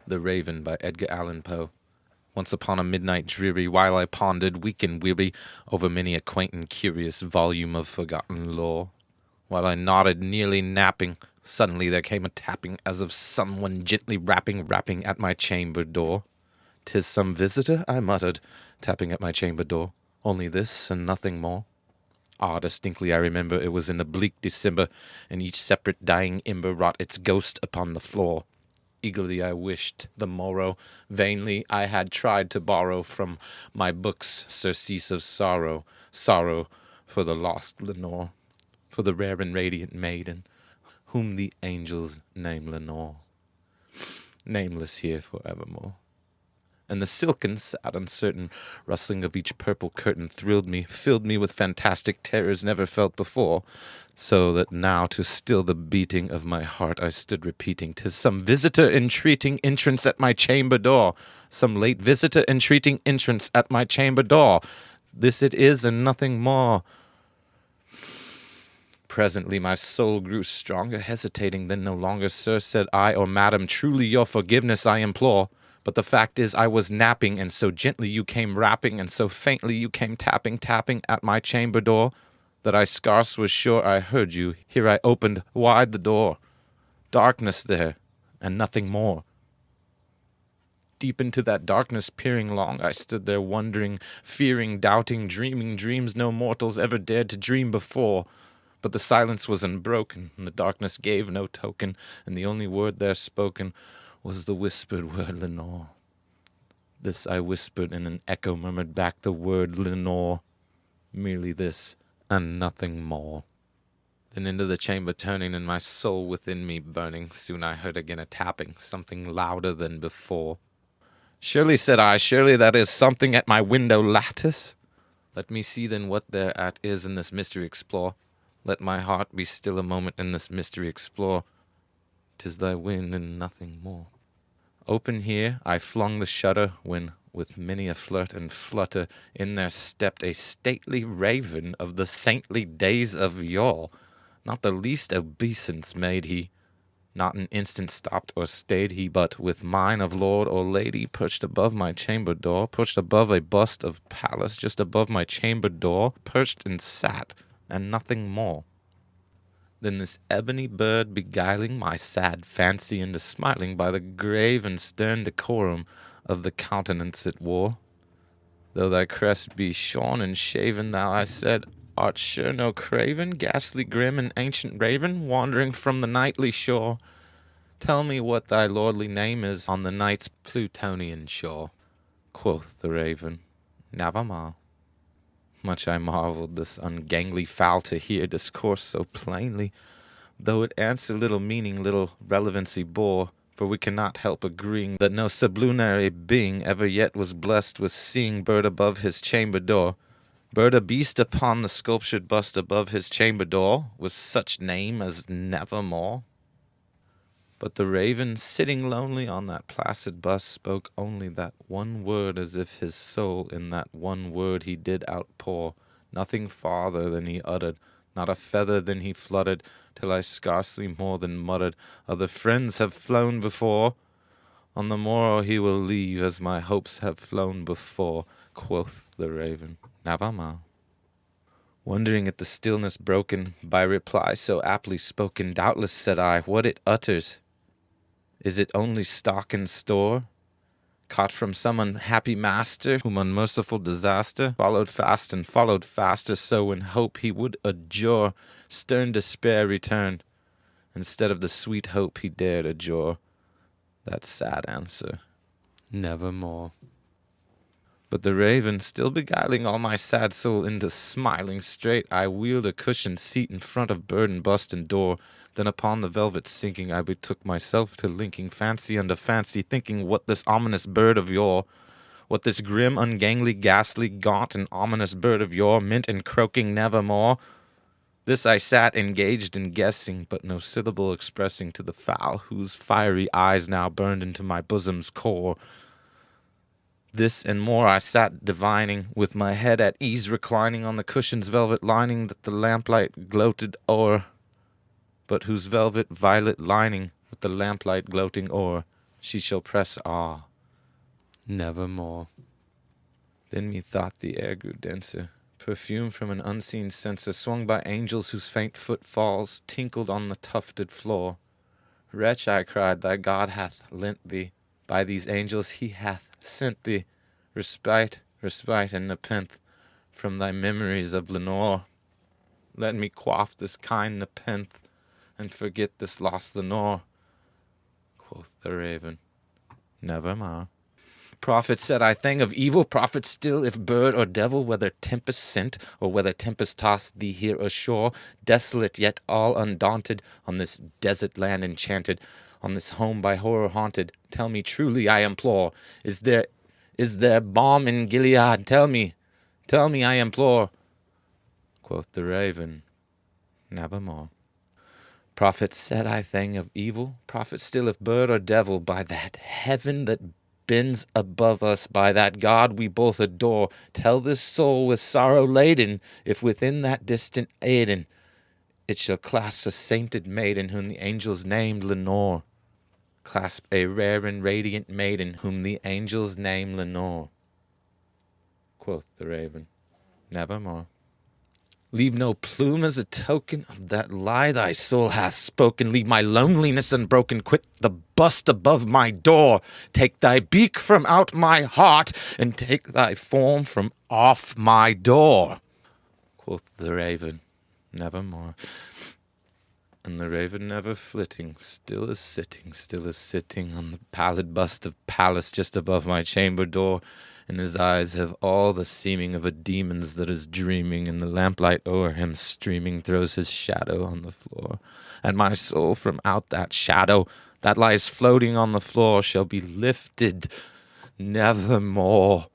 The Raven by Edgar Allan Poe. Once upon a midnight dreary, while I pondered, weak and weary, over many a quaint and curious volume of forgotten lore, while I nodded, nearly napping, suddenly there came a tapping, as of someone gently rapping at my chamber door. "'Tis some visitor," I muttered, tapping at my chamber door. "Only this, and nothing more." Ah, distinctly I remember it was in the bleak December, and each separate dying ember wrought its ghost upon the floor. Eagerly I wished the morrow, vainly I had tried to borrow from my books surcease of sorrow, sorrow for the lost Lenore, for the rare and radiant maiden, whom the angels name Lenore, nameless here forevermore. And the silken, sad, uncertain rustling of each purple curtain thrilled me, filled me with fantastic terrors never felt before, so that now to still the beating of my heart I stood repeating, "'Tis some visitor entreating entrance at my chamber door, some late visitor entreating entrance at my chamber door. This it is and nothing more." Presently my soul grew stronger, hesitating, then no longer, "Sir," said I, "or madam, truly your forgiveness I implore. But the fact is I was napping, and so gently you came rapping, and so faintly you came tapping at my chamber door, that I scarce was sure I heard you. Here I opened wide the door. Darkness there, and nothing more." Deep into that darkness peering long, I stood there wondering, fearing, doubting, dreaming dreams no mortals ever dared to dream before. But the silence was unbroken, and the darkness gave no token, and the only word there spoken was the whispered word Lenore. This I whispered, and an echo murmured back the word Lenore. Merely this, and nothing more. Then into the chamber turning, and my soul within me burning, soon I heard again a tapping, something louder than before. "Surely," said I, "surely that is something at my window lattice. Let me see then what thereat is, and this mystery explore. Let my heart be still a moment, and this mystery explore. 'Tis thy wind and nothing more." Open here I flung the shutter, when, with many a flirt and flutter, in there stepped a stately raven of the saintly days of yore. Not the least obeisance made he, not an instant stopped or stayed he, but, with mine of lord or lady, perched above my chamber door, perched above a bust of Pallas, just above my chamber door, perched and sat, and nothing more. Then this ebony bird, beguiling my sad fancy into smiling by the grave and stern decorum of the countenance it wore. "Though thy crest be shorn and shaven, thou," I said, "art sure no craven, ghastly grim and ancient raven, wandering from the nightly shore. Tell me what thy lordly name is on the night's Plutonian shore." Quoth the raven, "Nevermore." Much I marveled this ungainly fowl to hear discourse so plainly, though it answer little meaning, little relevancy bore, for we cannot help agreeing that no sublunary being ever yet was blessed with seeing bird above his chamber door, bird a beast upon the sculptured bust above his chamber door, with such name as Nevermore. But the raven, sitting lonely on that placid bust, spoke only that one word, as if his soul in that one word he did outpour. Nothing farther than he uttered, not a feather than he fluttered, till I scarcely more than muttered, "Other friends have flown before. On the morrow he will leave, as my hopes have flown before." Quoth the raven, "Nevermore." Wondering at the stillness broken by reply so aptly spoken, "Doubtless," said I, "what it utters, is it only stock and store, caught from some unhappy master, whom unmerciful disaster followed fast and followed faster, so when hope he would adjure, stern despair returned, instead of the sweet hope he dared adjure, that sad answer, Nevermore." But the raven, still beguiling all my sad soul into smiling straight, I wheeled a cushioned seat in front of bird and bust and door. Then upon the velvet sinking, I betook myself to linking fancy unto fancy, thinking what this ominous bird of yore, what this grim, ungainly, ghastly, gaunt, and ominous bird of yore meant in croaking Nevermore. This I sat engaged in guessing, but no syllable expressing to the fowl, whose fiery eyes now burned into my bosom's core. This and more I sat divining, with my head at ease reclining on the cushion's velvet lining that the lamplight gloated o'er, but whose velvet violet lining with the lamplight gloating o'er she shall press nevermore. Then methought the air grew denser, perfume from an unseen censer, swung by angels whose faint footfalls tinkled on the tufted floor. Wretch, I cried, thy God hath lent thee, by these angels he hath sent thee, respite, and nepenthe from thy memories of Lenore. Let me quaff this kind nepenthe, and forget this lost Lenore. Quoth the raven, nevermore. Prophet, said I, thing of evil, prophet still, if bird or devil, whether tempest sent, or whether tempest tossed thee here ashore, desolate yet all undaunted, on this desert land enchanted, on this home by horror haunted, tell me truly, I implore, is there balm in Gilead? Tell me, I implore. Quoth the raven, nevermore. Prophet, said I, thing of evil, prophet still, if bird or devil, by that heaven that bends above us, by that God we both adore, tell this soul with sorrow laden, if within that distant Aden it shall clasp a sainted maiden whom the angels named Lenore. Clasp a rare and radiant maiden whom the angels name Lenore. Quoth the raven, nevermore. Leave no plume as a token of that lie thy soul hath spoken. Leave my loneliness unbroken. Quit the bust above my door. Take thy beak from out my heart, and take thy form from off my door. Quoth the raven, nevermore. And the raven never flitting, still is sitting on the pallid bust of Pallas just above my chamber door. And his eyes have all the seeming of a demon's that is dreaming, and the lamplight o'er him streaming throws his shadow on the floor. And my soul from out that shadow that lies floating on the floor shall be lifted nevermore.